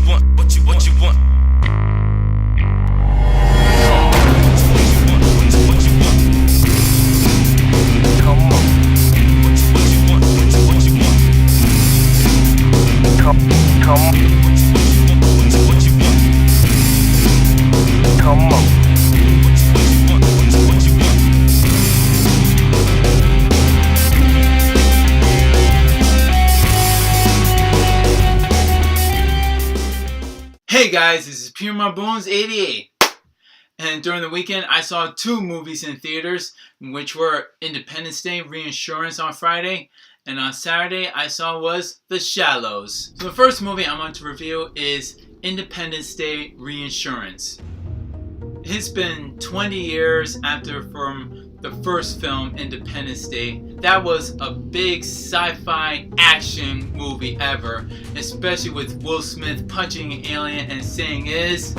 want, what you want. Hey guys, this is PMRBonez88, and during the weekend I saw two movies in theaters, which were Independence Day, Resurgence on Friday, and on Saturday I saw was The Shallows. So the first movie I want to review is Independence Day, Resurgence. It's been 20 years from the first film, Independence Day. That was a big sci-fi action movie ever, especially with Will Smith punching an alien and saying is,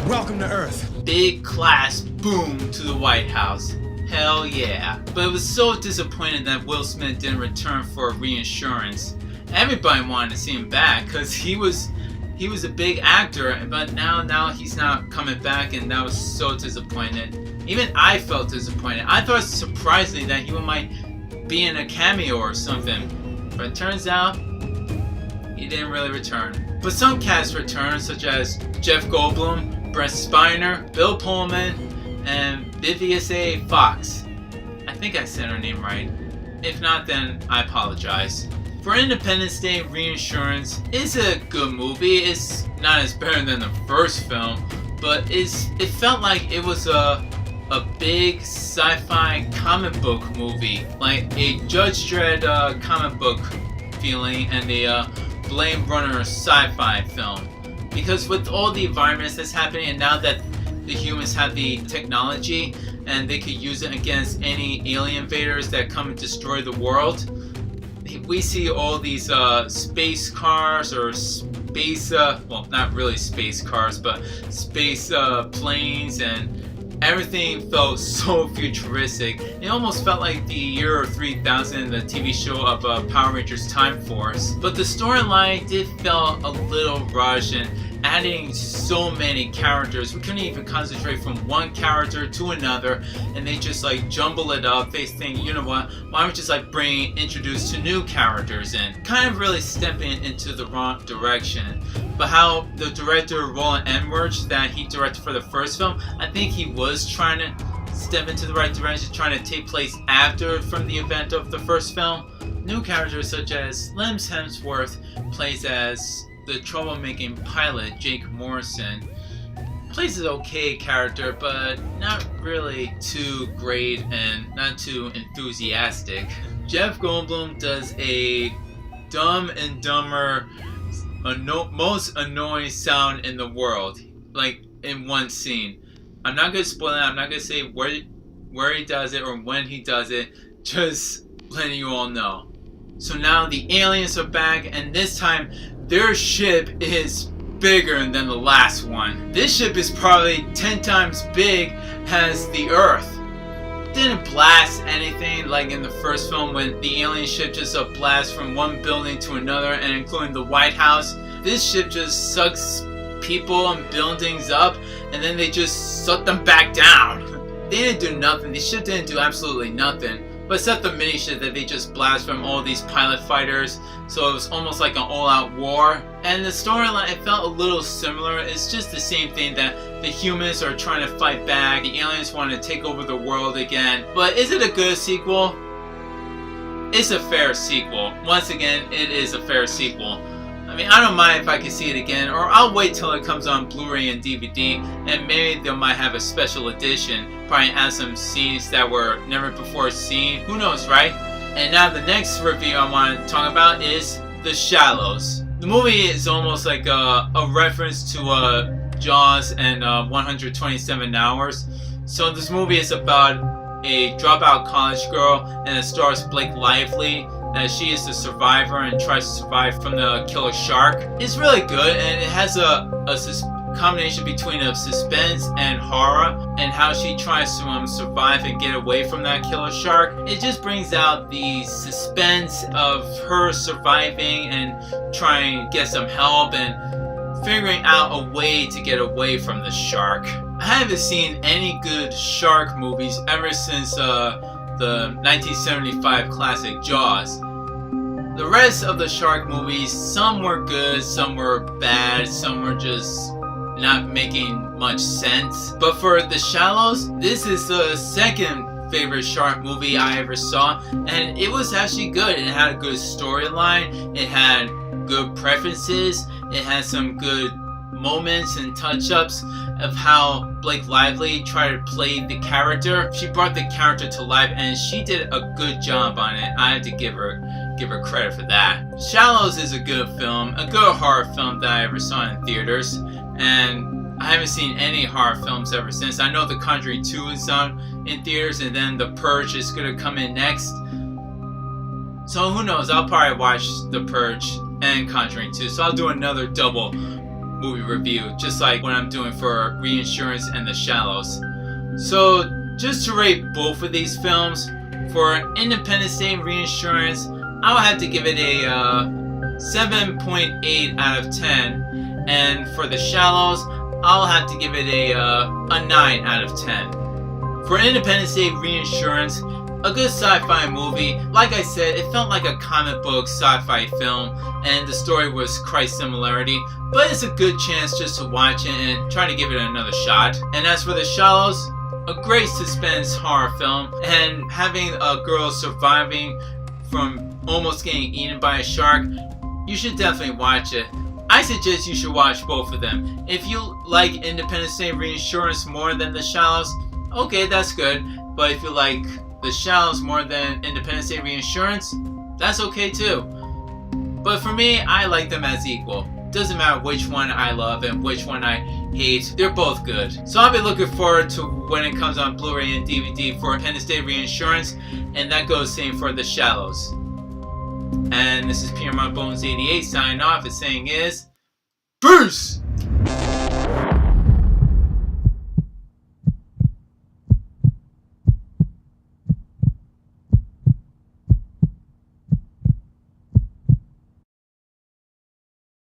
"Welcome to Earth." Big class boom to the White House. Hell yeah. But it was so disappointing that Will Smith didn't return for Resurgence. Everybody wanted to see him back because he was a big actor, but now he's not coming back, and that was so disappointing. Even I felt disappointed. I thought surprisingly that he might be in a cameo or something, but it turns out he didn't really return. But some cast returned, such as Jeff Goldblum, Brent Spiner, Bill Pullman, and Vivica Fox. I think I said her name right. If not, then I apologize. For Independence Day, Resurgence is a good movie. It's not as better than the first film, but it felt like it was a big sci-fi comic book movie, like a Judge Dredd comic book feeling and a Blade Runner sci-fi film. Because with all the environments that's happening, and now that the humans have the technology and they could use it against any alien invaders that come and destroy the world, we see all these space cars or space, well, not really space cars, but space planes, and everything felt so futuristic. It almost felt like the year 3000, the TV show of Power Rangers Time Force. But the storyline did feel a little rushed, and adding so many characters, we couldn't even concentrate from one character to another, and they just like jumble it up. They think, you know what, why don't we just like introduce two new characters in? Kind of really stepping into the wrong direction. But how the director Roland Emmerich, that he directed for the first film, I think he was trying to step into the right direction, trying to take place from the event of the first film. New characters such as Liam Hemsworth plays as the troublemaking pilot Jake Morrison. Plays an okay character, but not really too great and not too enthusiastic. Jeff Goldblum does a Dumb and Dumber, most annoying sound in the world, like in one scene. I'm not gonna spoil it. I'm not gonna say where he does it or when he does it. Just letting you all know. So now the aliens are back, and this time their ship is bigger than the last one. This ship is probably 10 times big as the Earth. Didn't blast anything like in the first film when the alien ship just blasts from one building to another, and including the White House. This ship just sucks people and buildings up, and then they just suck them back down. They didn't do nothing. The ship didn't do absolutely nothing. But except the mini ship that they just blast from all these pilot fighters, so it was almost like an all-out war. And the storyline, it felt a little similar. It's just the same thing, that the humans are trying to fight back, the aliens want to take over the world again. But is it a good sequel? It's a fair sequel. Once again, it is a fair sequel. I mean, I don't mind if I can see it again, or I'll wait till it comes on Blu-ray and DVD, and maybe they might have a special edition, probably add some scenes that were never before seen. Who knows, right? And now the next review I want to talk about is The Shallows. The movie is almost like a reference to Jaws and 127 Hours. So this movie is about a dropout college girl, and it stars Blake Lively, that she is the survivor and tries to survive from the killer shark. It's really good, and it has a combination between of suspense and horror, and how she tries to survive and get away from that killer shark. It just brings out the suspense of her surviving and trying to get some help, and figuring out a way to get away from the shark. I haven't seen any good shark movies ever since the 1975 classic Jaws. The rest of the shark movies, some were good, some were bad, some were just not making much sense. But for The Shallows, this is the second favorite shark movie I ever saw, and it was actually good. It had a good storyline, it had good preferences, it had some good moments and touch-ups of how Blake Lively tried to play the character. She brought the character to life and she did a good job on it. I have to give her credit for that. Shallows is a good film, a good horror film that I ever saw in theaters, and I haven't seen any horror films ever since. I know The Conjuring 2 is on in theaters, and then The Purge is gonna come in next. So who knows, I'll probably watch The Purge and Conjuring 2. So I'll do another double movie review, just like what I'm doing for Reinsurance and The Shallows. So just to rate both of these films, for Independence Day and Reinsurance, I'll have to give it a 7.8 out of 10. And for The Shallows, I'll have to give it a 9 out of 10. For Independence Day Reinsurance, a good sci-fi movie. Like I said, it felt like a comic book sci-fi film, and the story was quite similarity, but it's a good chance just to watch it and try to give it another shot. And as for The Shallows, a great suspense horror film, and having a girl surviving from almost getting eaten by a shark, you should definitely watch it. I suggest you should watch both of them. If you like Independence Day Reinsurance more than The Shallows, okay, that's good. But if you like The Shallows more than Independence Day Reinsurance, that's okay too. But for me, I like them as equal. Doesn't matter which one I love and which one I hate, they're both good. So I'll be looking forward to when it comes on Blu-ray and DVD for Independence Day Reinsurance, and that goes same for The Shallows. And this is PMRBonez88 signing off. His saying is, peace!